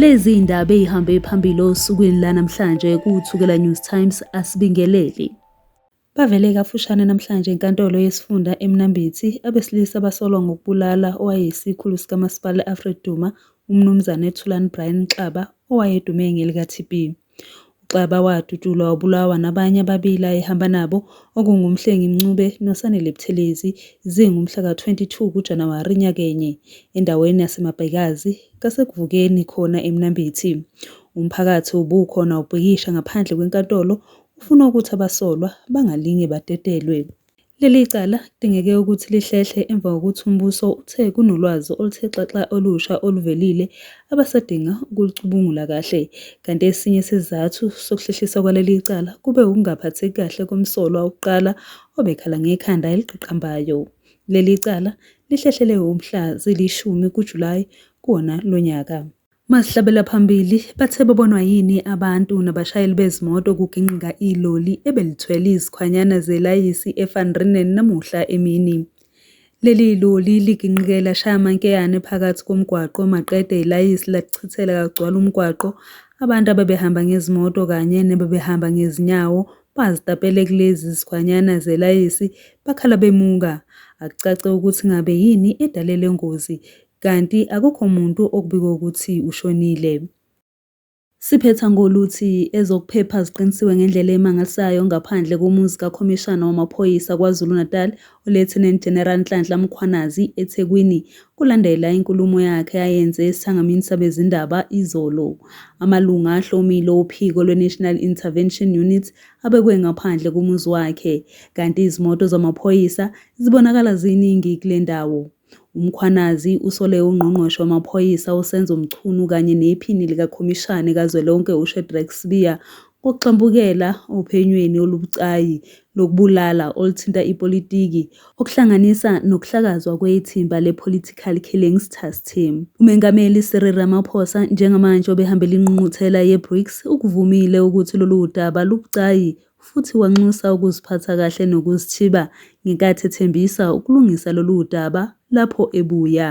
Lezi indaba ezihambe phambili osukwini lanamhlanje kuThukela News Times asibingeleli. Bavele kafushane namhlanje enkantolo yesifunda eMnambithi abesilisa basolwa ngokubulala owayeyisikhulu sikamasipala e-Alfred Duma, umnumzane Thulani Brian Xaba, owayedume ngelika-TB. uXaba wadutshulwa wabulawa nabanye ababili ayehamba nabo okungumhlengi Mncube noSanele Buthelezi zingumhla ka-22 kuJanuwari nyakenye endaweni yaseMabhekazi ngasekuvukeni khona eMnambithi. Umphakathi ubukhona ubhikisha ngaphandle kwenkantolo ufuna ukuthi abasolwa bangalinge badedelwe. Leli cala kudingeke ukuthi lihlehle emva kokuthi umbuso uthe kunolwazi oluthe xaxa olusha oluvelile abasadinga ukulicubungula kahle, kanti esinye sesizathu sokuhlehliswa kwaleli cala kube ukungaphatheki kahle komsolwa wokuqala obekhala ngekhanda eliqaqambayo. Leli cala lihlehlele umhla zili-10 kuJulayi kuwona lo nyaka. Masihlabela phambili, bathe babonwa yini abantu nabashayeli bezimoto kuginqika iloli ebelithwele izikhwanyana zelayisi e-Van Riebeeck namuhla emini. Leli loli liginqike lashaya amankeyane phakathi komgwaqo maqede ilayisi lachithela kagcwala umgwaqo. Abantu ababehamba ngezimoto kanye nababehamba ngezinyawo bazitapele kulezi zikhwanyana zelayisi bakhala bemuka. Akucace ukuthi ngabe yini edale le ngozi, kanti akukho muntu okubikwa ukuthi ushonile. Siphetha ngoluthi ezokuphepha ziqinisiwe ngendlela emangalisayo ngaphandle komuzi kaKhomishana wamaphoyisa KwaZulu-Natal uLieutenant General Nhlanhla Mkhwanazi eThekwini kulandela inkulumo yakhe ayenze esithangamini sabezindaba izolo. Amalunga ahlomile ophiko lwe-National Intervention Unit abekwe ngaphandle komuzi wakhe, kanti izimoto zamaphoyisa zibonakala ziningi kule ndawo. uMkhwanazi usole ungqongqoshe wamaphoyisa uSenzo Mchunu kanye nephini likaKhomishani kazwelonke uShadrack Sibiya ngokuxambukela ophenyweni olubucayi lokubulala oluthinta ipolitiki okuhlanganisa nokuhlakazwa kwethimba le-Political Killings Task Team. UMengameli Cyril Ramaphosa njengamanje obehambela ingqungquthela ye-BRICS ukuvumile ukuthi lolu daba lubucayi futhi wanxusa ukuziphatha kahle nokuzithiba ngenkathi ethembisa ukulungisa lolu daba lapho ebuya.